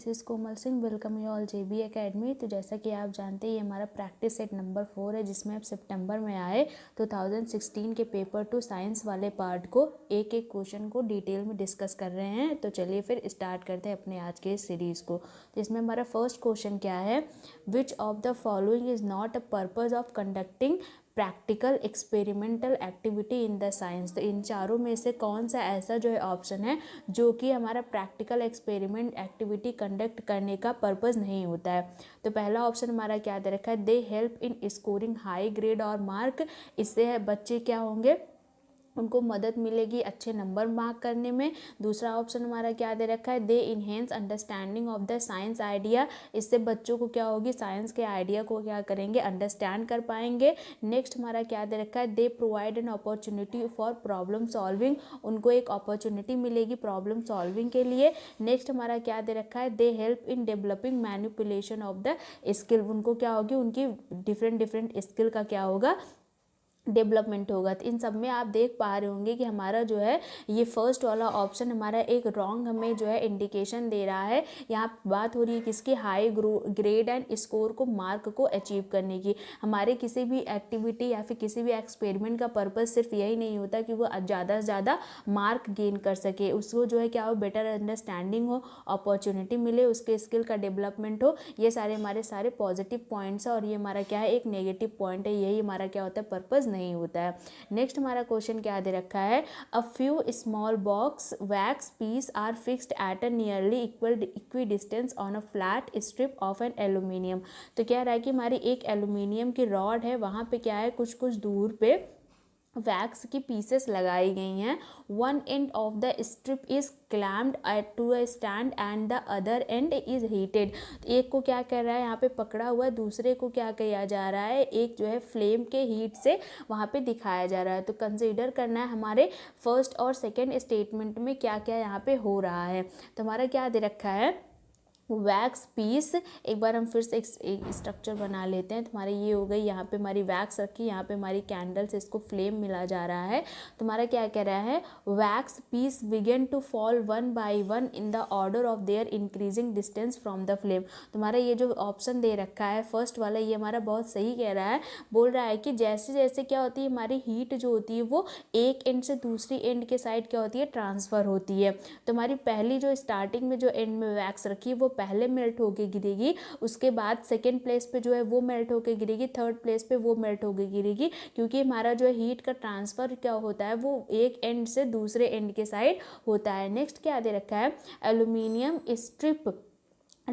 This is Komal Singh, welcome you all JB academy. तो जैसा कि आप जानते हैं ये हमारा प्रैक्टिस सेट नंबर 4 है, जिसमें अब सितंबर में आए 2016 के पेपर 2 साइंस वाले पार्ट को एक एक क्वेश्चन को डिटेल में डिस्कस कर रहे हैं। तो चलिए फिर स्टार्ट करते हैं अपने आज के इस सीरीज़ को। तो इसमें हमारा फर्स्ट क्वेश्चन क्या है, which of the following is not a purpose of conducting practical experimental activity in the science. तो इन चारों में से कौन सा ऐसा जो है ऑप्शन है जो कि हमारा प्रैक्टिकल एक्सपेरिमेंट एक्टिविटी कंडक्ट करने का पर्पस नहीं होता है। तो पहला ऑप्शन हमारा क्या दे रखा है, they help in scoring high grade और मार्क। इससे बच्चे क्या होंगे, उनको मदद मिलेगी अच्छे नंबर मार्क करने में। दूसरा ऑप्शन हमारा क्या दे रखा है, they enhance understanding of the science idea. इससे बच्चों को क्या होगी, साइंस के आइडिया को क्या करेंगे, अंडरस्टैंड कर पाएंगे। नेक्स्ट हमारा क्या दे रखा है, they provide an opportunity for problem solving. उनको एक अपॉर्चुनिटी मिलेगी प्रॉब्लम सॉल्विंग के लिए। नेक्स्ट हमारा क्या दे रखा है, they help in developing manipulation of the skill. उनको क्या होगी, उनकी डिफरेंट स्किल का क्या होगा, डेवलपमेंट होगा। तो इन सब में आप देख पा रहे होंगे कि हमारा जो है ये फर्स्ट वाला ऑप्शन हमारा एक रॉन्ग हमें जो है इंडिकेशन दे रहा है। यहाँ बात हो रही है किसकी, हाई ग्रेड एंड स्कोर को मार्क को अचीव करने की। हमारे किसी भी एक्टिविटी या फिर किसी भी एक्सपेरिमेंट का पर्पस सिर्फ यही नहीं होता कि वो ज़्यादा से ज़्यादा मार्क गेन कर सके, उसको जो है क्या हो, बेटर अंडरस्टैंडिंग हो, अपॉर्चुनिटी मिले, उसके स्किल का डेवलपमेंट हो। ये सारे हमारे सारे पॉजिटिव पॉइंट्स है और ये हमारा क्या है, एक नेगेटिव पॉइंट है। यही हमारा क्या होता है, पर्पस नहीं होता है। नेक्स्ट हमारा क्वेश्चन क्या दे रखा है, a few small box wax piece are fixed at a nearly equidistance on a flat strip of an aluminium. तो क्या रहा है कि हमारी एक एल्यूमिनियम की रॉड है, वहाँ पे क्या है, कुछ कुछ दूर पे वैक्स की पीसेस लगाई गई हैं। One end of the strip is clamped to a stand and the other end is heated. एक को क्या कर रहा है, यहाँ पे पकड़ा हुआ है, दूसरे को क्या किया जा रहा है, एक जो है फ्लेम के हीट से वहाँ पे दिखाया जा रहा है। तो कंसीडर करना है हमारे फर्स्ट और सेकेंड स्टेटमेंट में क्या क्या यहाँ पे हो रहा है। तो हमारा क्या दे रखा है, वैक्स पीस। एक बार हम फिर से एक स्ट्रक्चर बना लेते हैं। तुम्हारी ये हो गई, यहाँ पे हमारी वैक्स रखी, यहाँ पे हमारी कैंडल से इसको फ्लेम मिला जा रहा है। तुम्हारा क्या कह रहा है, wax piece begin to fall one by one in the order of their increasing distance from the flame. तुम्हारा ये जो ऑप्शन दे रखा है फर्स्ट वाला, ये हमारा बहुत सही कह रहा है। बोल रहा है कि जैसे जैसे क्या होती है, हमारी हीट जो होती है वो एक एंड से दूसरी एंड के साइड क्या होती है, ट्रांसफ़र होती है। तुम्हारी पहली जो स्टार्टिंग में जो एंड में वैक्स रखी है वो पहले मेल्ट होके गिरेगी, उसके बाद सेकेंड प्लेस पे जो है वो मेल्ट होके गिरेगी, थर्ड प्लेस पे वो मेल्ट होके गिरेगी। क्योंकि हमारा जो है हीट का ट्रांसफ़र क्या होता है, वो एक एंड से दूसरे एंड के साइड होता है। नेक्स्ट क्या दे रखा है, aluminium strip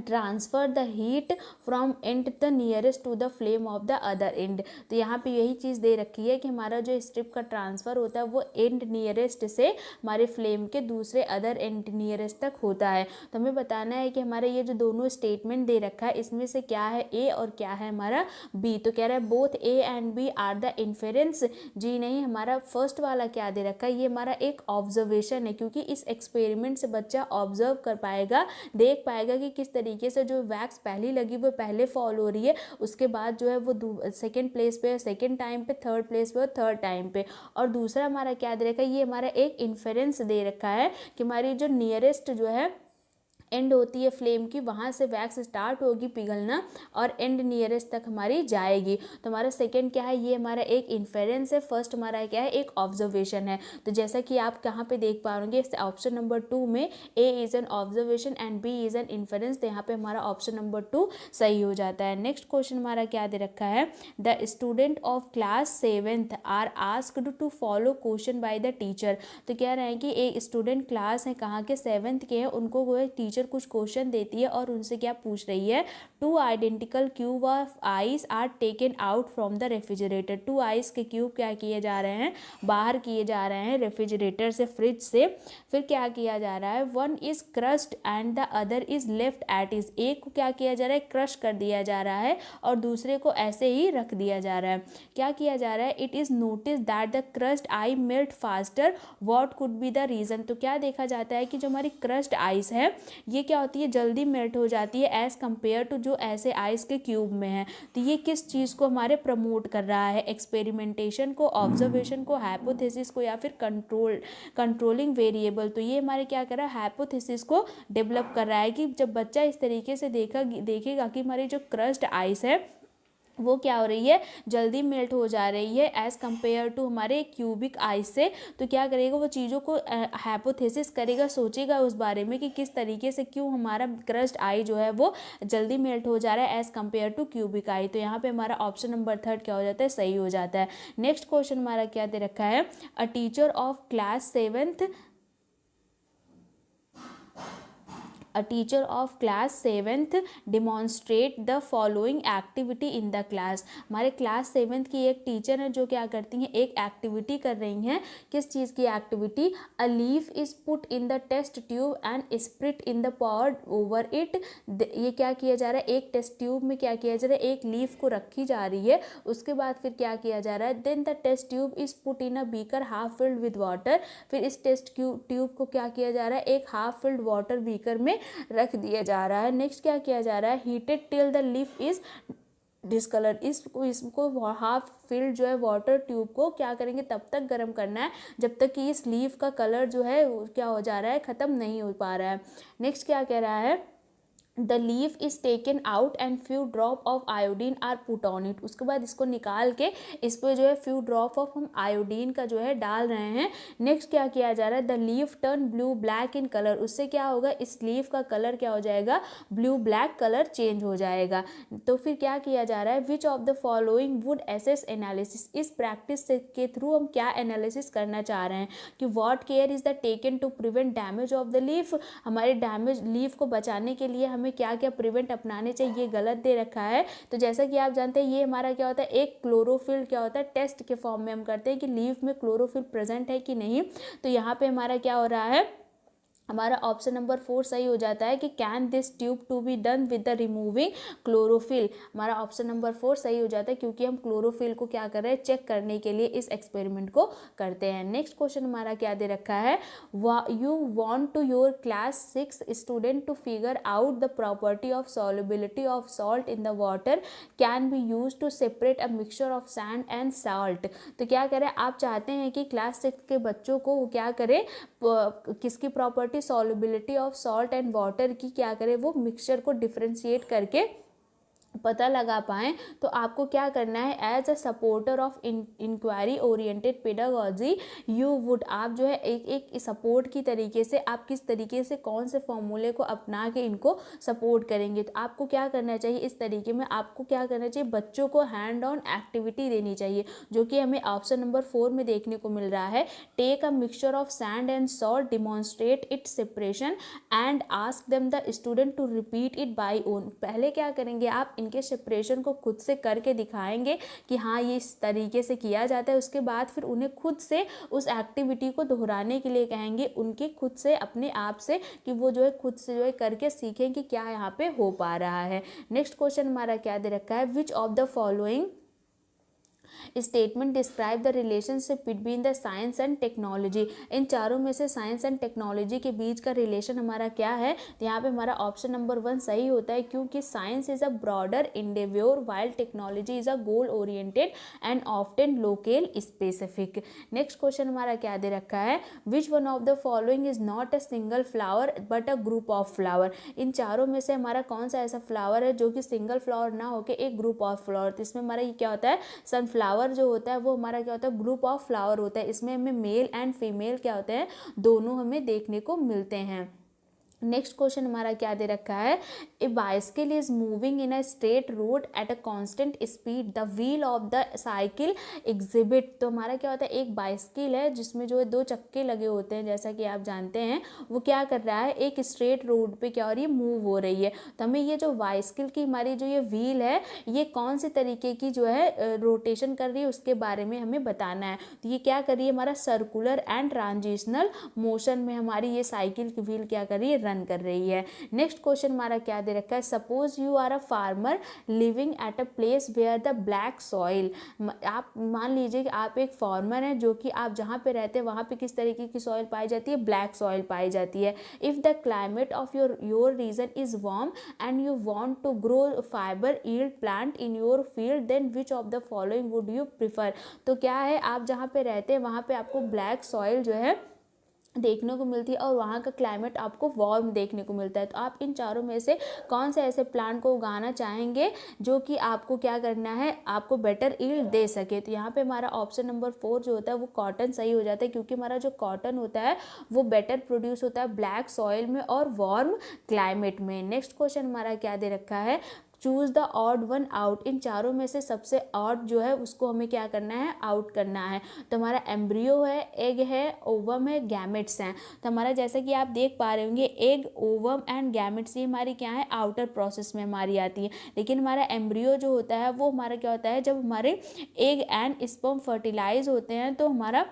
transfer the heat from end the nearest to the flame of the other end. तो यहाँ पे यही चीज़ दे रखी है कि हमारा जो स्ट्रिप का ट्रांसफ़र होता है वो एंड नियरेस्ट से हमारे फ्लेम के दूसरे अदर एंड नियरेस्ट तक होता है। तो हमें बताना है कि हमारे ये जो दोनों स्टेटमेंट दे रखा है इसमें से क्या है ए और क्या है हमारा बी। तो कह रहा है both A and B are the inference. जी नहीं, हमारा फर्स्ट वाला क्या दे रखा है, ये हमारा एक ऑब्जर्वेशन है, क्योंकि इस एक्सपेरिमेंट से बच्चा ऑब्जर्व कर पाएगा, देख पाएगा कि किस तरीके से जो वैक्स पहली लगी वो पहले फॉल हो रही है, उसके बाद जो है वो सेकेंड प्लेस पे, सेकेंड टाइम पे, थर्ड प्लेस पे और थर्ड टाइम पे। और दूसरा हमारा क्या दे रखा है, ये हमारा एक इन्फेरेंस दे रखा है कि हमारी जो नियरेस्ट जो है एंड होती है फ्लेम की, वहाँ से वैक्स स्टार्ट होगी पिघलना और एंड नियरेस्ट तक हमारी जाएगी। तो हमारा सेकंड क्या है, ये हमारा एक इन्फेरेंस है, फर्स्ट हमारा क्या है, एक ऑब्जर्वेशन है। तो जैसा कि आप कहाँ पे देख पा रहे होंगे, ऑप्शन नंबर 2 में A is an observation and B is an inference. तो यहाँ पे हमारा ऑप्शन नंबर 2 सही हो जाता है। नेक्स्ट क्वेश्चन हमारा क्या दे रखा है, the student of class 7th are asked to follow question by the teacher. तो कह रहे हैं कि एक स्टूडेंट क्लास है कहाँ के, 7th के हैं, उनको वो टीचर कुछ क्वेश्चन देती है और उनसे क्या पूछ रही है, two identical cube of ice are taken out from the refrigerator. 2 ice के क्यूब क्या किए जा रहे हैं, बाहर किए जा रहे हैं रेफ्रिजरेटर से, फ्रिज से। फिर क्या किया जा रहा है, one is crushed and the other is left eight is. एक को क्या किया जा रहा है, क्रश कर दिया जा रहा है और दूसरे को ऐसे ही रख दिया जा रहा है। क्या किया जा रहा है, it is notice that the crushed ice melt faster, what could be the reason. तो क्या देखा जाता है कि जो हमारी क्रश्ड आइस है ये क्या होती है, जल्दी मेल्ट हो जाती है एज़ कम्पेयर टू जो ऐसे आइस के क्यूब में है। तो ये किस चीज़ को हमारे प्रमोट कर रहा है, एक्सपेरिमेंटेशन को, ऑब्जर्वेशन को, हाइपोथेसिस को, या फिर कंट्रोलिंग वेरिएबल। तो ये हमारे क्या कर रहा है, हाइपोथेसिस को डेवलप कर रहा है कि जब बच्चा इस तरीके से देखेगा कि हमारी जो क्रस्ट आइस है वो क्या हो रही है, जल्दी मेल्ट हो जा रही है एज़ कम्पेयर टू हमारे क्यूबिक आइस से, तो क्या करेगा, वो चीज़ों को हाइपोथेसिस करेगा, सोचेगा उस बारे में कि किस तरीके से क्यों हमारा क्रस्ट आई जो है वो जल्दी मेल्ट हो जा रहा है एज़ कम्पेयर टू क्यूबिक आई। तो यहाँ पे हमारा ऑप्शन नंबर 3 क्या हो जाता है, सही हो जाता है। नेक्स्ट क्वेश्चन हमारा क्या दे रखा है, a teacher of class 7th A teacher of class 7th demonstrate the following activity in the class। हमारे क्लास 7th की एक टीचर है जो क्या करती हैं, एक एक्टिविटी कर रही हैं। किस चीज़ की activity, a leaf is put in the test tube and spirit in the pod over it. ये क्या किया जा रहा है, एक टेस्ट ट्यूब में क्या किया जा रहा है, एक लीफ को रखी जा रही है, उसके बाद फिर क्या किया जा रहा है, then the test tube is put in a beaker half filled with water. फिर इस टेस्ट ट्यूब को क्या किया जा रहा है, एक हाफ फिल्ड वाटर बीकर में रख दिया जा रहा है। नेक्स्ट क्या किया जा रहा है, heated till the leaf is discolour. इसको हाफ फिल्ड जो है वाटर ट्यूब को क्या करेंगे, तब तक गर्म करना है जब तक कि इस लीफ का कलर जो है क्या हो जा रहा है, ख़त्म नहीं हो पा रहा है। नेक्स्ट क्या कह रहा है, the leaf is taken out and few drop of iodine are put on it. उसके बाद इसको निकाल के इस पर जो है फ्यू ड्रॉप ऑफ हम आयोडीन का जो है डाल रहे हैं। नेक्स्ट क्या किया जा रहा है, the leaf turn blue black in colour. उससे क्या होगा, इस लीफ का कलर क्या हो जाएगा, ब्लू ब्लैक कलर चेंज हो जाएगा। तो फिर क्या किया जा रहा है, which of the following would assess analysis. इस प्रैक्टिस के थ्रू हम क्या एनालिसिस करना चाह रहे हैं कि what care is the taken to prevent damage of the leaf. हमारे डैमेज लीफ को बचाने के लिए हमें क्या क्या प्रिवेंट अपनाने चाहिए, ये गलत दे रखा है। तो जैसा कि आप जानते हैं ये हमारा क्या होता है, एक क्लोरोफिल क्या होता है, टेस्ट के फॉर्म में हम करते हैं कि लीफ में क्लोरोफिल प्रेजेंट है कि नहीं। तो यहाँ पे हमारा क्या हो रहा है, हमारा ऑप्शन नंबर 4 सही हो जाता है कि can this tube to be done with the removing chlorophyll. हमारा ऑप्शन नंबर 4 सही हो जाता है क्योंकि हम क्लोरोफिल को क्या कर रहे हैं, चेक करने के लिए इस एक्सपेरिमेंट को करते हैं। नेक्स्ट क्वेश्चन हमारा क्या दे रखा है, you want to your class 6 student to figure out the property of solubility of salt in the water can be use to separate a mixture of sand and salt. तो क्या करें, आप चाहते हैं कि क्लास 6 के बच्चों को क्या करें, किसकी property, solubility of salt and water की क्या करें, वो मिक्सचर को डिफरेंशिएट करके पता लगा पाएँ। तो आपको क्या करना है, as a supporter of inquiry oriented pedagogy you would, आप जो है एक सपोर्ट की तरीके से आप किस तरीके से कौन से फॉर्मूले को अपना के इनको सपोर्ट करेंगे। तो आपको क्या करना चाहिए, इस तरीके में आपको क्या करना चाहिए, बच्चों को हैंड ऑन एक्टिविटी देनी चाहिए, जो कि हमें ऑप्शन नंबर 4 में देखने को मिल रहा है। Take a mixture of sand and salt, demonstrate its separation and ask them the student to repeat it by own. पहले क्या करेंगे, आप इनके सेपरेशन को खुद से करके दिखाएंगे कि हाँ ये इस तरीके से किया जाता है। उसके बाद फिर उन्हें खुद से उस एक्टिविटी को दोहराने के लिए कहेंगे, उनके खुद से अपने आप से, कि वो जो है खुद से जो है करके सीखें कि क्या यहाँ पे हो पा रहा है। नेक्स्ट क्वेश्चन हमारा क्या दे रखा है, which of the following statement describe the relationship between the science and technology. इन चारों में से साइंस एंड टेक्नोलॉजी के बीच का रिलेशन हमारा क्या है। तो यहाँ पे हमारा ऑप्शन नंबर 1 सही होता है, क्योंकि science is a broader endeavour while technology is a goal oriented and often local specific. Next question हमारा क्या दे रखा है, which one of the following is not a single flower but a group of flower. इन चारों में से हमारा कौन सा ऐसा फ्लावर है जो कि सिंगल फ्लावर ना होकर एक ग्रुप ऑफ फ्लावर। तो इसमें हमारा ये क्या होता है, सनफ्लावर जो होता है वो हमारा क्या होता है, ग्रुप ऑफ फ्लावर होता है। इसमें हमें मेल एंड फीमेल क्या होते हैं, दोनों हमें देखने को मिलते हैं। नेक्स्ट क्वेश्चन हमारा क्या दे रखा है, a bicycle is moving in a straight road at a constant speed, the wheel of the cycle exhibit. तो हमारा क्या होता है, एक बाइसिकल है जिसमें जो है 2 चक्के लगे होते हैं, जैसा कि आप जानते हैं। वो क्या कर रहा है, एक स्ट्रेट रोड पे क्या हो रही है, मूव हो रही है। तो हमें ये जो बाइसिकल की हमारी जो ये व्हील है, ये कौन से तरीके की जो है रोटेशन कर रही है, उसके बारे में हमें बताना है। तो ये क्या कर रही है, हमारा सर्कुलर एंड ट्रांजिशनल मोशन में हमारी ये साइकिल की व्हील क्या कर रही है, रन कर रही है। नेक्स्ट क्वेश्चन हमारा क्या दे रखा है, suppose you are a farmer living at a place where the black soil, आप मान लीजिए कि आप एक फार्मर हैं जो कि आप जहाँ पे रहते हैं वहाँ पे किस तरीके की सॉइल पाई जाती है, ब्लैक सॉइल पाई जाती है। If the climate of your region is warm and you want to grow fibre yield plant in your field then which of the following would you prefer. तो क्या है, आप जहाँ पे रहते हैं वहाँ पे आपको ब्लैक सॉइल जो है देखने को मिलती है और वहाँ का क्लाइमेट आपको वार्म देखने को मिलता है। तो आप इन चारों में से कौन से ऐसे प्लांट को उगाना चाहेंगे जो कि आपको क्या करना है, आपको बेटर यील्ड दे सके। तो यहाँ पे हमारा ऑप्शन नंबर 4 जो होता है वो कॉटन सही हो जाता है, क्योंकि हमारा जो कॉटन होता है वो बेटर प्रोड्यूस होता है ब्लैक सॉइल में और वार्म क्लाइमेट में। नेक्स्ट क्वेश्चन हमारा क्या दे रखा है, choose the odd one out, इन चारों में से सबसे ऑड जो है उसको हमें क्या करना है, आउट करना है। तो हमारा एम्ब्रियो है, एग है, ओवम है, गैमेट्स हैं। तो हमारा जैसा कि आप देख पा रहे होंगे एग, ओवम एंड गैमेट्स ये हमारी क्या है, आउटर प्रोसेस में हमारी आती है। लेकिन हमारा एम्ब्रियो जो होता है वो हमारा क्या होता है, जब हमारे एग एंड स्पर्म फर्टिलाइज होते हैं तो हमारा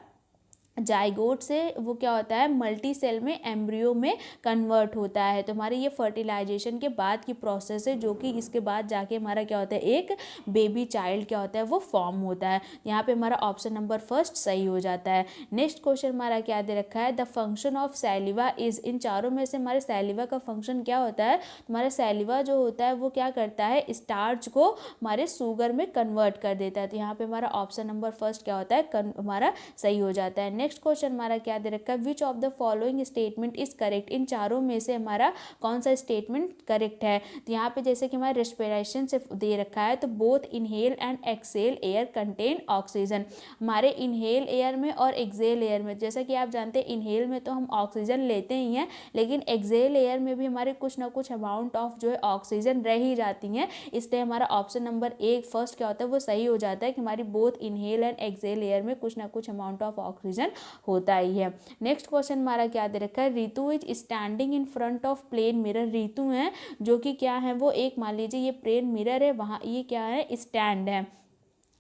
जाइगोट से वो क्या होता है, मल्टी सेल में एम्ब्रियो में कन्वर्ट होता है। तो हमारे ये फर्टिलाइजेशन के बाद की प्रोसेस है, जो कि इसके बाद जाके हमारा क्या होता है, एक बेबी चाइल्ड क्या होता है वो फॉर्म होता है। यहाँ पे हमारा ऑप्शन नंबर 1 सही हो जाता है। नेक्स्ट क्वेश्चन हमारा क्या दे रखा है, द फंक्शन ऑफ सैलिवा इज, इन चारों में से हमारे सैलिवा का फंक्शन क्या होता है। हमारा सैलिवा जो होता है वो क्या करता है, स्टार्च को हमारे शुगर में कन्वर्ट कर देता है। तो यहाँ पे हमारा ऑप्शन नंबर 1 क्या होता है, हमारा सही हो जाता है। नेक्स्ट क्वेश्चन हमारा क्या दे रखा है, which of the following statement is correct, इन चारों में से हमारा कौन सा स्टेटमेंट करेक्ट है। तो यहाँ पे जैसे कि हमारे रेस्पिरेशन से दे रखा है, तो both inhale and exhale air contain oxygen, हमारे इनहेल एयर में और एक्सेल एयर में, जैसा कि आप जानते हैं इनहेल में तो हम ऑक्सीजन लेते ही हैं, लेकिन एक्सेल एयर में भी हमारे कुछ ना कुछ अमाउंट ऑफ जो है ऑक्सीजन रह ही जाती हैं। इसलिए हमारा ऑप्शन नंबर 1 फर्स्ट क्या होता है वो सही हो जाता है कि हमारी both inhale and exhale air में कुछ ना कुछ अमाउंट ऑफ ऑक्सीजन होता ही है। नेक्स्ट क्वेश्चन हमारा क्या दे रखा है, Ritu is standing in front of plane mirror, Ritu है जो कि क्या है, वो एक मान लीजिए ये प्लेन मिरर है, वहाँ ये क्या है, स्टैंड है।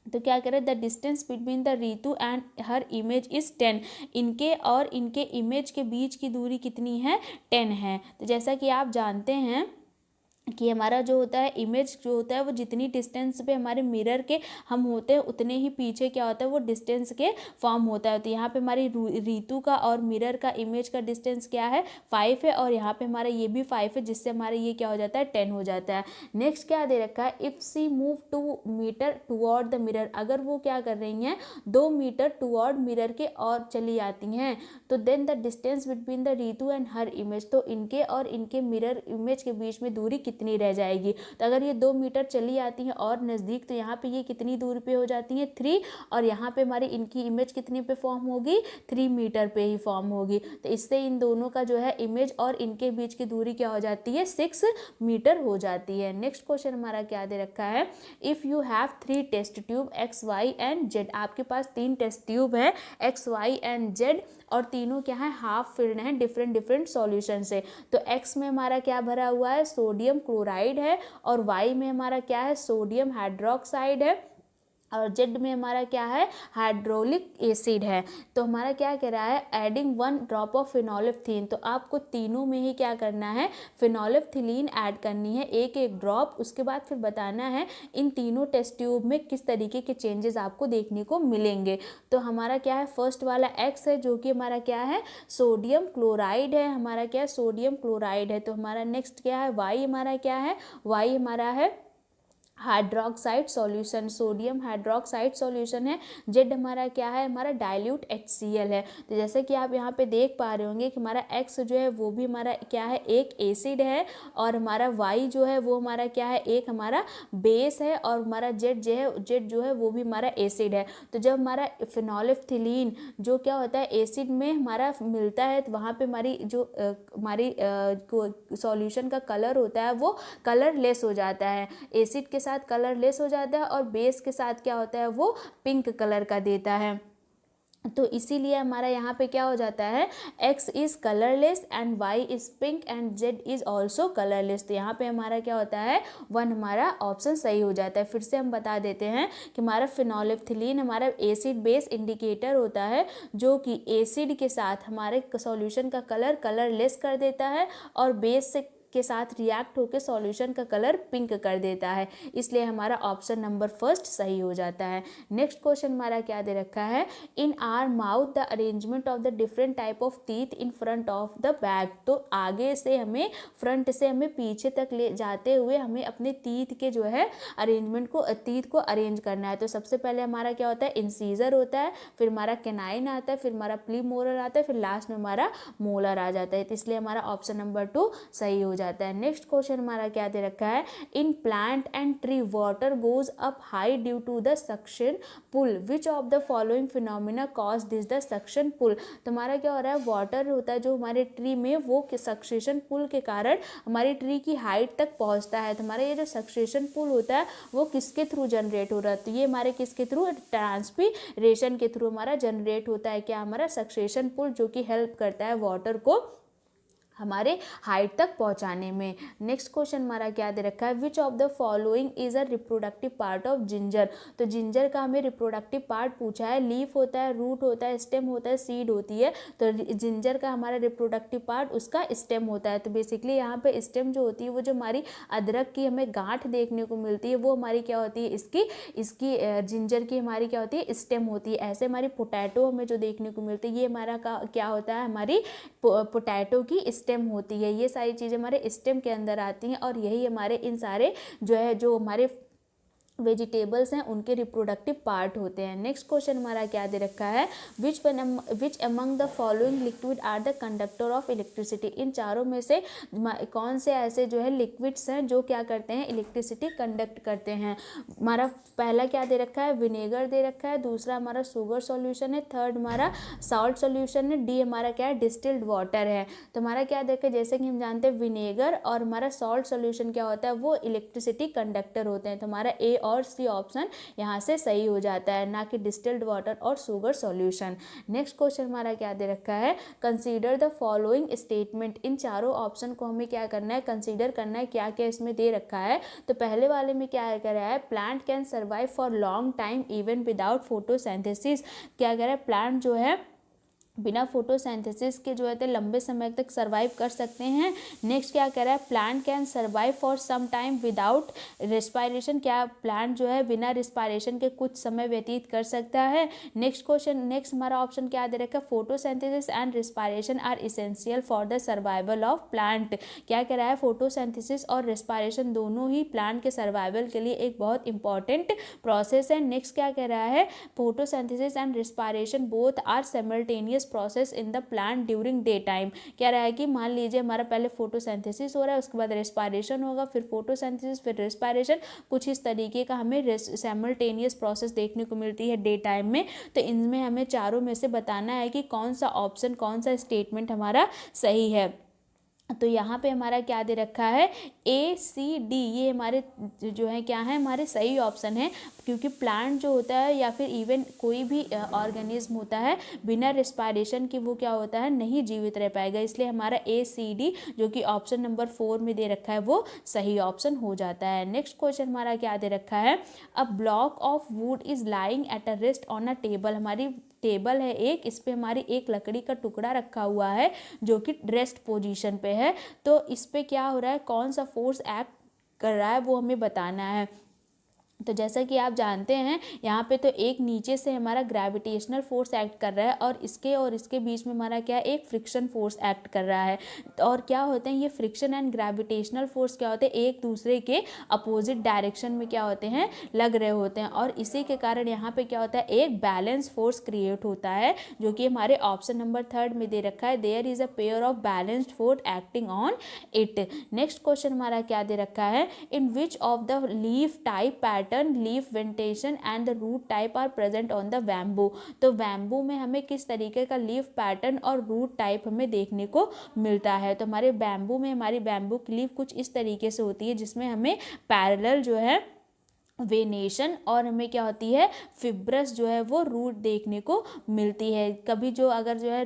तो क्या करें, the distance between the Ritu and her image is 10, इनके और इनके इमेज के बीच की दूरी कितनी है, 10 है। तो जैसा कि आप जानते हैं कि हमारा जो होता है इमेज जो होता है वो जितनी डिस्टेंस पे हमारे मिरर के हम होते हैं उतने ही पीछे क्या होता है वो डिस्टेंस के फॉर्म होता है। तो यहाँ पे हमारी रीतु का और मिरर का इमेज का डिस्टेंस क्या है, 5 है, और यहाँ पे हमारा ये भी 5 है, जिससे हमारा ये क्या हो जाता है, 10 हो जाता है। नेक्स्ट क्या दे रखा है, if she move 2 metre toward the mirror, अगर वो क्या कर रही हैं 2 मीटर टुवर्ड मिरर के और चली आती हैं, तो then the distance between the Ritu and her image, तो इनके और इनके मिरर इमेज के बीच में दूरी कितनी रह जाएगी। तो अगर ये 2 मीटर चली आती हैं और नज़दीक, तो यहाँ पे ये कितनी दूरी पे हो जाती हैं, 3, और यहाँ पे हमारी इनकी इमेज कितने पे फॉर्म होगी, 3 मीटर पे ही फॉर्म होगी। तो इससे इन दोनों का जो है इमेज और इनके बीच की दूरी क्या हो जाती है, 6 मीटर हो जाती है। नेक्स्ट क्वेश्चन हमारा क्या दे रखा है, if you have 3 test tube X Y and Z, आपके पास 3 टेस्ट ट्यूब है एक्स वाई एंड जेड, और तीनों क्या है, हाफ फिल्ड हैं डिफरेंट सॉल्यूशन से। तो एक्स में हमारा क्या भरा हुआ है, सोडियम क्लोराइड है, और वाई में हमारा क्या है, सोडियम हाइड्रोक्साइड है, और जेड में हमारा क्या है, हाइड्रोलिक एसिड है। तो हमारा क्या कह रहा है, एडिंग 1 ड्रॉप ऑफ फिनोलिफ्थीन, तो आपको तीनों में ही क्या करना है, फिनोलिफ्थिलीन ऐड करनी है, एक एक ड्रॉप। उसके बाद फिर बताना है इन तीनों टेस्ट ट्यूब में किस तरीके के चेंजेस आपको देखने को मिलेंगे। तो हमारा क्या है, फर्स्ट वाला एक्स है जो कि हमारा क्या है, सोडियम क्लोराइड है, हमारा क्या है, सोडियम क्लोराइड है। तो हमारा नेक्स्ट क्या है, वाई हमारा क्या है, वाई हमारा है hydroxide solution, sodium hydroxide solution है। जेड हमारा क्या है, हमारा डाइल्यूट HCl है। तो जैसे कि आप यहाँ पे देख पा रहे होंगे कि हमारा एक्स जो है वो भी हमारा क्या है, एक एसिड है, और हमारा वाई जो है वो हमारा क्या है, एक हमारा बेस है, और हमारा जेड जो है वो भी हमारा एसिड है। तो जब हमारा फिनोलिफ्थिलीन जो क्या होता है एसिड में हमारा मिलता है, तो वहाँ पे हमारी जो हमारी सॉल्यूशन का कलर होता है वो कलरलेस हो जाता है, एसिड के साथ कलरलेस हो जाता है, और बेस के साथ क्या होता है वो पिंक कलर का देता है। तो इसीलिए हमारा यहाँ पे क्या हो जाता है, x is colourless and y is pink and z is also colourless. तो यहाँ पे हमारा क्या होता है, 1 हमारा ऑप्शन सही हो जाता है। फिर से हम बता देते हैं कि हमारा फिनोलिफ्थिलीन हमारा एसिड बेस इंडिकेटर होता है, जो कि एसिड के साथ हमारे सॉल्यूशन का कलर कलरलेस कर देता है और बेस से के साथ रिएक्ट होकर सॉल्यूशन का कलर पिंक कर देता है। इसलिए हमारा ऑप्शन नंबर फर्स्ट सही हो जाता है। नेक्स्ट क्वेश्चन हमारा क्या दे रखा है, इन are mouth the arrangement of the different type of teeth in front of the back. तो आगे से हमें फ्रंट से हमें पीछे तक ले जाते हुए हमें अपने टीथ के जो है अरेंजमेंट को, टीथ को अरेंज करना है। तो सबसे पहले हमारा क्या होता है, इंसीजर होता है, फिर हमारा कैनाइन आता है, फिर हमारा प्रीमोलर आता है, फिर लास्ट में हमारा मोलर आ जाता है। तो इसलिए हमारा ऑप्शन नंबर 2 सही हो जाता है। नेक्स्ट क्वेश्चन हमारा क्या दे रखा है, in plant and tree water goes up high due to the suction pull, which of the following phenomena cause this the suction pull. तो हमारा क्या हो रहा है, वाटर होता है जो हमारे ट्री में, वो सक्सेशन पुल के कारण हमारी ट्री की हाइट तक पहुंचता है। तो हमारा ये जो सक्सेशन पुल होता है वो किसके थ्रू जनरेट हो रहा है, तो ये हमारे किसके थ्रू, ट्रांसपीरेशन के थ्रू हमारा जनरेट होता है। क्या, हमारा सक्सेशन पुल, जो कि हेल्प करता है वाटर को हमारे हाइट तक पहुंचाने में। नेक्स्ट क्वेश्चन हमारा क्या दे रखा है, which of the following is a reproductive part of ginger. तो जिंजर का हमें रिप्रोडक्टिव पार्ट पूछा है, लीफ होता है, रूट होता है, स्टेम होता है, सीड होती है। तो जिंजर का हमारा रिप्रोडक्टिव पार्ट उसका स्टेम होता है। तो बेसिकली यहाँ पे स्टेम जो होती है, वो जो हमारी अदरक की हमें गांठ देखने को मिलती है, वो हमारी क्या होती है, इसकी जिंजर की हमारी क्या होती है, स्टेम होती है। ऐसे हमारी पोटैटो हमें जो देखने को मिलती है, ये हमारा क्या होता है, हमारी पोटैटो की स्टेम होती है। ये सारी चीज़ें हमारे स्टेम के अंदर आती हैं और यही हमारे इन सारे जो है, जो हमारे वेजिटेबल्स हैं, उनके रिप्रोडक्टिव पार्ट होते हैं। नेक्स्ट क्वेश्चन हमारा क्या दे रखा है, which among the following liquid are the conductor of electricity. इन चारों में से कौन से ऐसे जो है लिक्विड्स हैं जो क्या करते हैं, इलेक्ट्रिसिटी कंडक्ट करते हैं। हमारा पहला क्या दे रखा है, विनेगर दे रखा है, दूसरा हमारा शुगर सॉल्यूशन है, थर्ड हमारा सॉल्ट सॉल्यूशन है, डी हमारा क्या है, डिस्टिल्ड वाटर है। तो हमारा क्या देखा, जैसे कि हम जानते हैं विनेगर और हमारा सॉल्ट सॉल्यूशन क्या होता है, वो इलेक्ट्रिसिटी कंडक्टर होते हैं। तो हमारा ए और सी ऑप्शन यहाँ से सही हो जाता है, ना कि डिस्टिल्ड वाटर और शुगर सॉल्यूशन। नेक्स्ट क्वेश्चन हमारा क्या दे रखा है, कंसीडर द फॉलोइंग स्टेटमेंट। इन चारों ऑप्शन को हमें क्या करना है, कंसीडर करना है, क्या क्या इसमें दे रखा है। तो पहले वाले में क्या कह रहा है, plant can survive for long time even without photosynthesis. क्या कह रहा है, प्लांट जो है बिना फोटोसिंथेसिस के जो है लंबे समय तक सर्वाइव कर सकते हैं। नेक्स्ट क्या कह रहा है, plant can survive for some time without respiration. क्या प्लांट जो है बिना रिस्पायरेशन के कुछ समय व्यतीत कर सकता है। नेक्स्ट क्वेश्चन, नेक्स्ट हमारा ऑप्शन क्या दे रखा है, photosynthesis and respiration are essential for the survival of plant. क्या कह रहा है, फोटोसिंथेसिस और रिस्पायरेशन दोनों ही प्लांट के सर्वाइवल के लिए एक बहुत इंपॉर्टेंट प्रोसेस है। नेक्स्ट क्या कह रहा है, photosynthesis and respiration both are simultaneous process in the plant during day time. क्या रहा है कि मान लीजिए हमारा पहले फोटोसिंथेसिस हो रहा है, उसके बाद रिस्पायरेशन होगा, फिर फोटोसिंथेसिस, फिर रिस्पायरेशन, कुछ इस तरीके का हमें सिमल्टेनियस प्रोसेस देखने को मिलती है डे टाइम में। तो इनमें हमें चारों में से बताना है कि कौन सा ऑप्शन, कौन सा स्टेटमेंट हमारा सही है। तो यहाँ पे हमारा क्या दे रखा है, ए सी डी, ये हमारे जो है क्या है, हमारे सही ऑप्शन है। क्योंकि प्लांट जो होता है या फिर इवन कोई भी ऑर्गेनिज्म होता है, बिना रिस्पायरेशन की वो क्या होता है, नहीं जीवित रह पाएगा। इसलिए हमारा ए सी डी जो कि ऑप्शन नंबर 4 में दे रखा है, वो सही ऑप्शन हो जाता है। नेक्स्ट क्वेश्चन हमारा क्या दे रखा है, a block of would is lying at a rest on a table. हमारी टेबल है एक, इस पे हमारी एक लकड़ी का टुकड़ा रखा हुआ है जो कि रेस्ट पोजीशन पे है। तो इस पे क्या हो रहा है, कौन सा फोर्स एक्ट कर रहा है, वो हमें बताना है। तो जैसा कि आप जानते हैं, यहाँ पे तो एक नीचे से हमारा ग्रेविटेशनल फोर्स एक्ट कर रहा है और इसके बीच में हमारा क्या, एक फ्रिक्शन फोर्स एक्ट कर रहा है। और क्या होते हैं ये फ्रिक्शन एंड ग्रेविटेशनल फोर्स, क्या होते हैं, एक दूसरे के अपोजिट डायरेक्शन में क्या होते हैं, लग रहे होते हैं। और इसी के कारण यहाँ पे क्या होता है, एक बैलेंस फोर्स क्रिएट होता है, जो कि हमारे ऑप्शन नंबर 3 में दे रखा है, there is a pair of balanced force acting on it. Next question हमारा क्या दे रखा है, in which of the leaf type pattern, leaf venation and the root type are present on the bamboo. तो बैम्बू में हमें किस तरीके का लीफ पैटर्न और रूट टाइप हमें देखने को मिलता है। तो हमारे बैम्बू में, हमारी बैम्बू की लीफ कुछ इस तरीके से होती है, जिसमें हमें पैरेलल जो है वेनेशन, और हमें क्या होती है फिब्रस जो है वो रूट देखने को मिलती है। कभी जो अगर जो है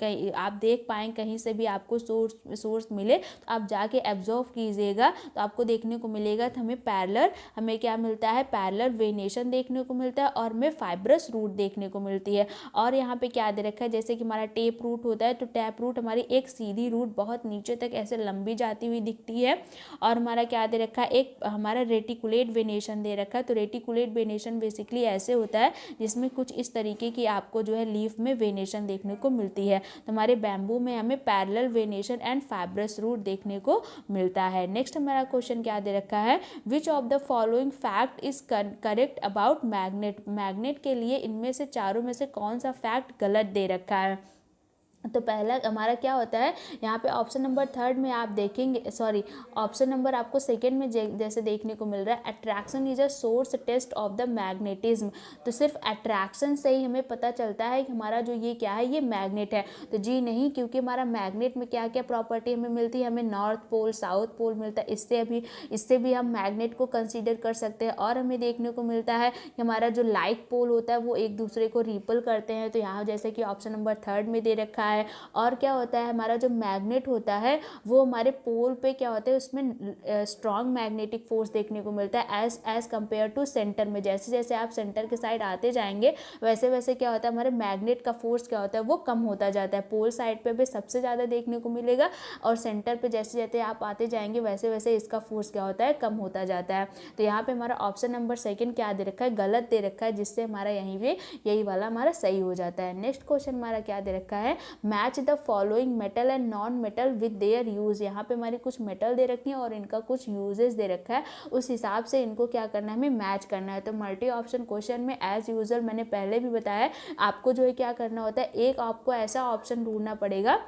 कहीं आप देख पाएँ कहीं से भी आपको सोर्स मिले तो आप जाके एब्जॉर्व कीजिएगा तो आपको देखने को मिलेगा तो हमें क्या मिलता है पैरेलल वेनेशन देखने को मिलता है और हमें फाइब्रस रूट देखने को मिलती है। और यहाँ पे क्या दे रखा है जैसे कि हमारा टेप रूट होता है तो टैप रूट हमारी एक सीधी रूट बहुत नीचे तक ऐसे लंबी जाती हुई दिखती है। और हमारा क्या दे रखा है एक हमारा रेटिकुलेट वेनेशन दे रखा है। तो रेटिकुलेट वेनेशन बेसिकली ऐसे होता है जिसमें कुछ इस तरीके की आपको जो है लीफ में वेनेशन देखने को मिलती है। तो हमारे बैम्बू में हमें parallel venation and fibrous root देखने को मिलता है। नेक्स्ट हमारा क्वेश्चन क्या दे रखा है, which of the following fact is correct about magnet. Magnet के लिए इनमें से चारों में से कौन सा फैक्ट गलत दे रखा है। तो पहला हमारा क्या होता है यहाँ पे ऑप्शन नंबर थर्ड में आप देखेंगे, ऑप्शन नंबर आपको सेकंड में जैसे देखने को मिल रहा है, attraction is a source test of the magnetism. तो सिर्फ अट्रैक्शन से ही हमें पता चलता है कि हमारा जो ये क्या है ये मैग्नेट है। तो जी नहीं, क्योंकि हमारा मैग्नेट में क्या क्या प्रॉपर्टी हमें मिलती है, हमें नॉर्थ पोल साउथ पोल मिलता है, इससे भी हम मैग्नेट को कंसीडर कर सकते हैं। और हमें देखने को मिलता है कि हमारा जो लाइक पोल होता है वो एक दूसरे को रिपल करते हैं। तो यहाँ जैसे कि ऑप्शन नंबर थर्ड में दे रखा है। और क्या होता है हमारा जो मैग्नेट होता है वो हमारे पोल पे क्या होता है उसमें स्ट्रॉन्ग मैग्नेटिक फोर्स देखने को मिलता है एज कंपेयर टू सेंटर में। जैसे जैसे आप सेंटर के साइड आते जाएंगे वैसे वैसे क्या होता है हमारे मैग्नेट का फोर्स क्या होता है वो कम होता जाता है। पोल साइड पे भी सबसे ज़्यादा देखने को मिलेगा और सेंटर पे जैसे जैसे आप आते जाएंगे वैसे वैसे इसका फोर्स क्या होता है कम होता जाता है। तो यहाँ पे हमारा ऑप्शन नंबर सेकंड क्या दे रखा है गलत दे रखा है, जिससे हमारा यहीं पे यही वाला हमारा सही हो जाता है। नेक्स्ट क्वेश्चन हमारा क्या दे रखा है, match the following metal and non metal with their use. यहाँ पे हमारी कुछ मेटल दे रखी है और इनका कुछ यूजेस दे रखा है, उस हिसाब से इनको क्या करना है हमें मैच करना है। तो मल्टी ऑप्शन क्वेश्चन में एज यूजुअल मैंने पहले भी बताया आपको जो है क्या करना होता है, एक आपको ऐसा ऑप्शन ढूंढना पड़ेगा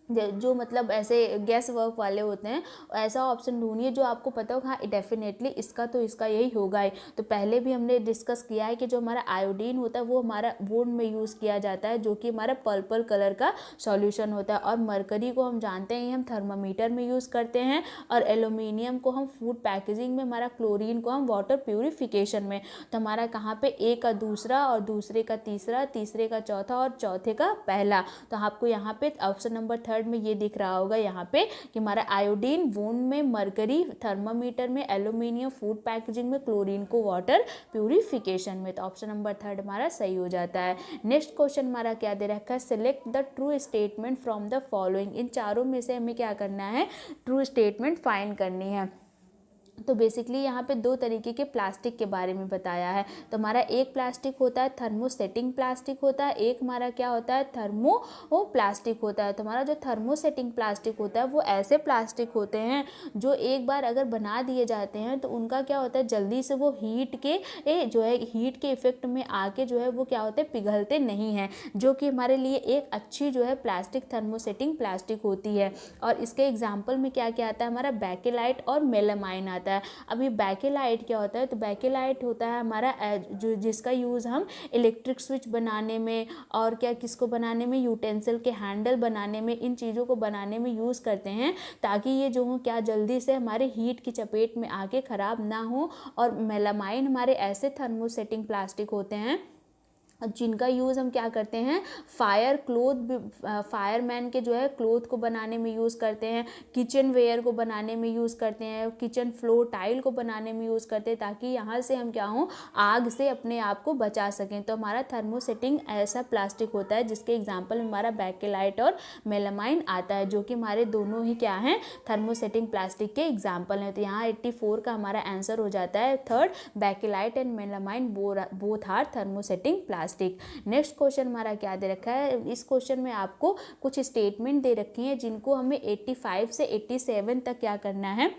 जो मतलब ऐसे गैस वर्क वाले होते हैं, ऐसा ऑप्शन ढूंढिए जो आपको पता हो हाँ डेफिनेटली इसका तो इसका यही होगा ही। तो पहले भी हमने डिस्कस किया है कि जो हमारा आयोडीन होता है वो हमारा वुड में यूज़ किया जाता है जो कि हमारा पर्पल कलर का सॉल्यूशन होता है। और मरकरी को हम जानते हैं हम थर्मामीटर में यूज़ करते हैं और एल्यूमिनियम को हम फूड पैकेजिंग में, हमारा क्लोरीन को हम वाटर प्यूरिफिकेशन में। तो हमारा कहाँ पे एक का दूसरा और दूसरे का तीसरा, तीसरे का चौथा और चौथे का पहला। तो आपको यहाँ पे ऑप्शन नंबर थर्ड में ये दिख रहा होगा यहाँ पे कि हमारा आयोडीन वुड में, मरकरी थर्मामीटर में, एल्यूमिनियम फूड पैकेजिंग में, क्लोरीन को वाटर प्यूरिफिकेशन में। तो ऑप्शन नंबर थर्ड हमारा सही हो जाता है। नेक्स्ट क्वेश्चन हमारा क्या दे रखा है, select the true statement from the following. इन चारों में से हमें क्या करना है ट्रू स्टेटमेंट फाइंड करनी है। तो बेसिकली यहाँ पे दो तरीके के प्लास्टिक के बारे में बताया है। तो हमारा एक प्लास्टिक होता है थर्मोसेटिंग प्लास्टिक होता है, एक हमारा क्या होता है थर्मो प्लास्टिक होता है। तो हमारा जो थर्मोसेटिंग प्लास्टिक होता है वो ऐसे प्लास्टिक होते हैं जो एक बार अगर बना दिए जाते हैं तो उनका क्या होता है जल्दी से वो हीट के इफेक्ट में आके जो है वो क्या होते हैं पिघलते नहीं हैं, जो कि हमारे लिए एक अच्छी जो है प्लास्टिक थर्मोसेटिंग प्लास्टिक होती है। और इसके एग्जाम्पल में क्या क्या आता है हमारा बैकेलाइट और मेलामाइन आता है। अब ये बैकेलाइट क्या होता है, तो बैकेलाइट होता है हमारा जो जिसका यूज़ हम इलेक्ट्रिक स्विच बनाने में और क्या किसको बनाने में यूटेंसिल के हैंडल बनाने में, इन चीज़ों को बनाने में यूज़ करते हैं ताकि ये जो हो क्या जल्दी से हमारे हीट की चपेट में आके ख़राब ना हो। और मेलामाइन हमारे ऐसे थर्मोसेटिंग प्लास्टिक होते हैं जिनका यूज़ हम क्या करते हैं फायरमैन के जो है क्लोथ को बनाने में यूज़ करते हैं, किचन वेयर को बनाने में यूज़ करते हैं, किचन फ्लोर टाइल को बनाने में यूज़ करते हैं ताकि यहाँ से हम क्या हों आग से अपने आप को बचा सकें। तो हमारा थर्मोसेटिंग ऐसा प्लास्टिक होता है जिसके एग्जाम्पल में हमारा बैकेलाइट और मेलामाइन आता है, जो कि हमारे दोनों ही क्या हैं थर्मोसेटिंग प्लास्टिक के एग्जाम्पल हैं। तो यहाँ 84 का हमारा आंसर हो जाता है third, bakelite and melamine both are thermosetting plastic. Next question हमारा क्या दे रखा है, इस क्वेश्चन में आपको कुछ स्टेटमेंट दे रखी हैं जिनको हमें 85 से 87 तक क्या करना है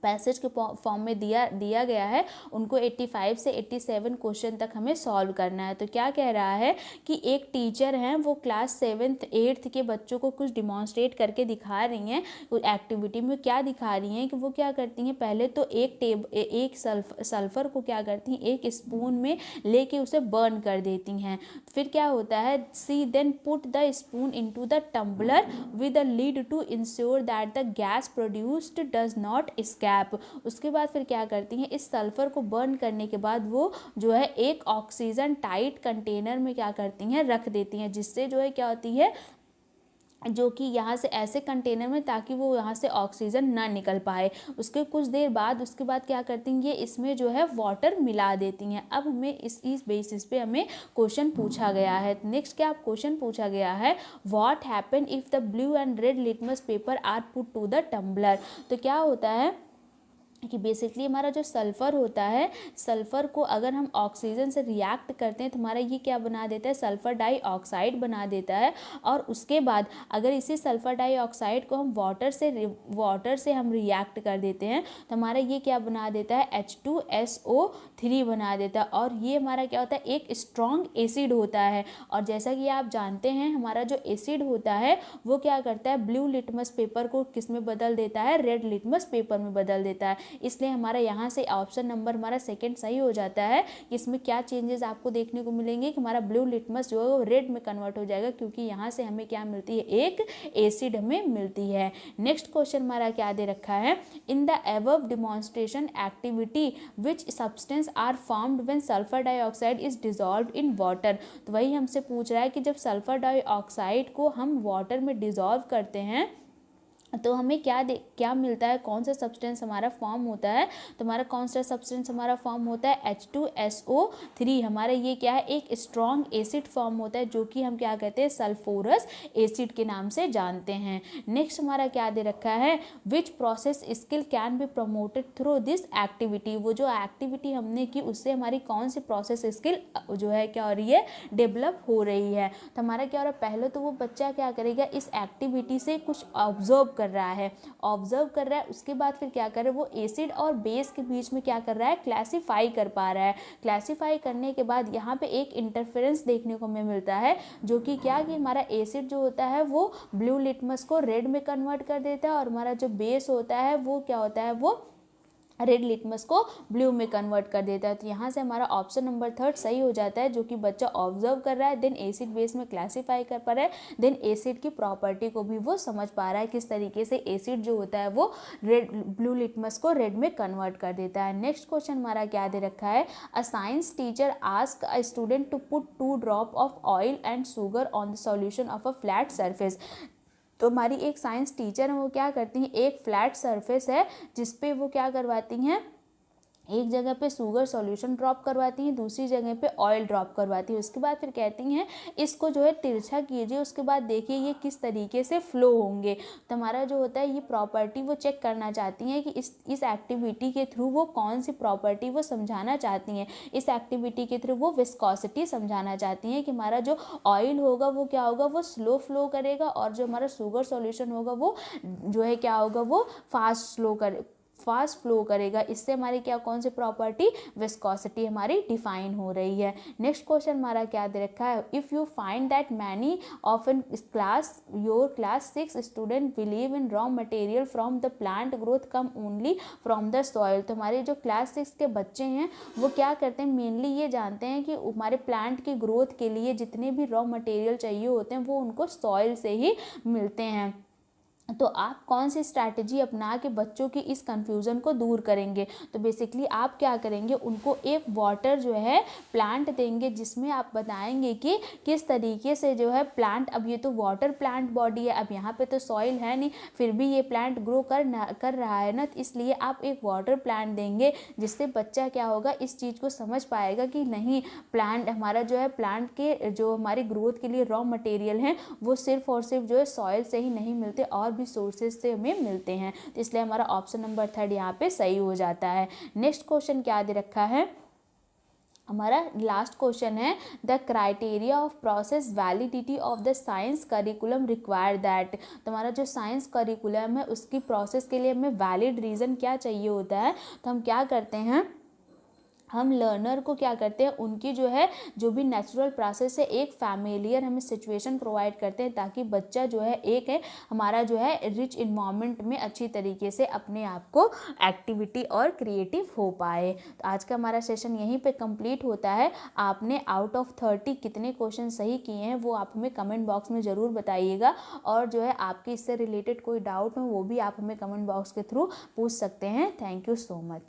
पैसेज के फॉर्म में दिया गया है, उनको 85 से 87 क्वेश्चन तक हमें सॉल्व करना है। तो क्या कह रहा है कि एक टीचर हैं वो क्लास 7th 8th के बच्चों को कुछ डिमॉन्स्ट्रेट करके दिखा रही हैं एक्टिविटी में। क्या दिखा रही हैं कि वो क्या करती हैं, पहले तो एक सल्फर को क्या करती हैं एक स्पून में लेके उसे बर्न कर देती हैं। फिर क्या होता है, C then put the spoon into the tumbler with a lid to ensure that the gas produced does not escape. Gap. उसके बाद फिर क्या करती हैं, इस सल्फ़र को बर्न करने के बाद वो जो है एक ऑक्सीजन टाइट कंटेनर में क्या करती हैं, रख देती हैं, जिससे जो है क्या होती है, जो कि यहाँ से ऐसे कंटेनर में, ताकि वो यहाँ से ऑक्सीजन ना निकल पाए। उसके कुछ देर बाद उसके बाद क्या करती हैं, ये इसमें जो है वाटर मिला देती हैं। अब हमें इस बेसिस पे हमें क्वेश्चन पूछा गया है। नेक्स्ट क्या क्वेश्चन पूछा गया है, what happen if the blue and red litmus paper are put to the tumbler. तो क्या होता है कि बेसिकली हमारा जो सल्फ़र होता है, सल्फ़र को अगर हम ऑक्सीजन से रिएक्ट करते हैं तो हमारा ये क्या बना देता है, सल्फ़र डाइऑक्साइड बना देता है। और उसके बाद अगर इसी सल्फ़र डाइऑक्साइड को हम वाटर से हम रिएक्ट कर देते हैं तो हमारा ये क्या बना देता है, H2SO3 बना देता है। और ये हमारा क्या होता है, एक स्ट्रॉन्ग एसिड होता है। और जैसा कि आप जानते हैं, हमारा जो एसिड होता है वो क्या करता है, ब्लू लिटमस पेपर को किस में बदल देता है, रेड लिटमस पेपर में बदल देता है। इसलिए हमारा यहाँ से ऑप्शन नंबर हमारा सेकंड सही हो जाता है। इसमें क्या चेंजेस आपको देखने को मिलेंगे कि हमारा ब्लू लिटमस जो है वो रेड में कन्वर्ट हो जाएगा, क्योंकि यहाँ से हमें क्या मिलती है, एक एसिड हमें मिलती है। नेक्स्ट क्वेश्चन हमारा क्या दे रखा है, in the above demonstration activity which substance are formed when sulphur dioxide is dissolved in water. तो वही हमसे पूछ रहा है कि जब सल्फर डाइऑक्साइड को हम वाटर में डिजॉल्व करते हैं तो हमें क्या मिलता है, कौन सा सब्सटेंस हमारा फॉर्म होता है। तो हमारा कौन सा सब्सटेंस हमारा फॉर्म होता है, H2SO3। हमारा ये क्या है, एक स्ट्रॉन्ग एसिड फॉर्म होता है, जो कि हम क्या कहते हैं, सल्फोरस एसिड के नाम से जानते हैं। नेक्स्ट हमारा क्या दे रखा है, which process skill can be promoted through this activity. वो जो एक्टिविटी हमने की उससे हमारी कौन सी प्रोसेस स्किल जो है क्या हो रही है, डेवलप हो रही है। तो हमारा क्या हो रहा है, पहले तो वो बच्चा क्या करेगा, इस एक्टिविटी से कुछ ऑब्जर्व कर रहा है, उसके बाद फिर क्या कर रहा है, वो एसिड और बेस के बीच में क्या कर रहा है, क्लासीफाई कर पा रहा है। क्लासीफाई करने के बाद यहाँ पे एक इंटरफेरेंस देखने को हमें मिलता है, जो कि क्या, कि हमारा एसिड जो होता है वो ब्लू लिटमस को रेड में कन्वर्ट कर देता है, और हमारा जो बेस होता है वो क्या होता है, वो रेड लिटमस को ब्लू में कन्वर्ट कर देता है। तो यहाँ से हमारा ऑप्शन नंबर थर्ड सही हो जाता है, जो कि बच्चा ऑब्जर्व कर रहा है, देन एसिड बेस में क्लासीफाई कर पा रहा है, देन एसिड की प्रॉपर्टी को भी वो समझ पा रहा है, किस तरीके से एसिड जो होता है वो ब्लू लिटमस को रेड में कन्वर्ट कर देता है। नेक्स्ट क्वेश्चन हमारा क्या दे रखा है, a science teacher ask a student to put 2 drop of oil and sugar on the solution of a flat surface. तो हमारी एक साइंस टीचर है, वो क्या करती हैं, एक फ्लैट सरफेस है जिस पे वो क्या करवाती हैं, एक जगह पे शुगर सॉल्यूशन ड्रॉप करवाती हैं, दूसरी जगह पे ऑयल ड्रॉप करवाती हैं। उसके बाद फिर कहती हैं इसको जो है तिरछा कीजिए, उसके बाद देखिए ये किस तरीके से फ्लो होंगे। तो हमारा जो होता है ये प्रॉपर्टी वो चेक करना चाहती हैं कि इस एक्टिविटी के थ्रू वो कौन सी प्रॉपर्टी वो समझाना चाहती हैं। इस एक्टिविटी के थ्रू वो विस्कोसिटी समझाना चाहती हैं कि हमारा जो ऑयल होगा वो क्या होगा, वो स्लो फ्लो करेगा, और जो हमारा शुगर सॉल्यूशन होगा वो जो है क्या होगा, वो फास्ट फ्लो करेगा। इससे हमारी क्या, कौन सी प्रॉपर्टी, विस्कोसिटी हमारी डिफाइन हो रही है। नेक्स्ट क्वेश्चन हमारा क्या दे रखा है, if you find that many of in class your class 6 student believe in raw material from the plant growth come only from the soil. तो हमारे जो क्लास 6 के बच्चे हैं वो क्या करते हैं, मेनली ये जानते हैं कि हमारे प्लांट की ग्रोथ के लिए जितने भी रॉ मटेरियल चाहिए होते हैं वो उनको सॉइल से ही मिलते हैं। तो आप कौन सी स्ट्रैटेजी अपना के बच्चों की इस कंफ्यूजन को दूर करेंगे। तो बेसिकली आप क्या करेंगे, उनको एक वाटर जो है प्लांट देंगे, जिसमें आप बताएंगे कि किस तरीके से जो है प्लांट, अब ये तो वाटर प्लांट बॉडी है, अब यहाँ पे तो सॉइल है नहीं, फिर भी ये प्लांट ग्रो कर रहा है ना, तो इसलिए आप एक वाटर प्लांट देंगे, जिससे बच्चा क्या होगा, इस चीज़ को समझ पाएगा कि नहीं, प्लांट हमारा जो है, प्लांट के जो हमारी ग्रोथ के लिए रॉ मटेरियल हैं वो सिर्फ और सिर्फ जो है सॉइल से ही नहीं मिलते, और भी सोर्सेज से हमें मिलते हैं। तो इसलिए हमारा ऑप्शन नंबर थर्ड यहाँ पे सही हो जाता है। नेक्स्ट क्वेश्चन क्या दे रखा है, हमारा लास्ट क्वेश्चन है, the criteria of process validity of the science curriculum require that. तो हमारा जो साइंस करिकुलम है उसकी प्रोसेस के लिए हमें वैलिड रीज़न क्या चाहिए होता है। तो हम क्या करते हैं, हम लर्नर को क्या करते हैं, उनकी जो है जो भी नेचुरल प्रोसेस है एक फैमिलियर हमें सिचुएशन प्रोवाइड करते हैं ताकि बच्चा जो है एक है हमारा जो है रिच इन्वायरमेंट में अच्छी तरीके से अपने आप को एक्टिविटी और क्रिएटिव हो पाए। तो आज का हमारा सेशन यहीं पे कंप्लीट होता है। आपने आउट ऑफ 30 कितने क्वेश्चन सही किए हैं वो आप हमें कमेंट बॉक्स में ज़रूर बताइएगा, और जो है आपके इससे रिलेटेड कोई डाउट हो वो भी आप हमें कमेंट बॉक्स के थ्रू पूछ सकते हैं। Thank you so much.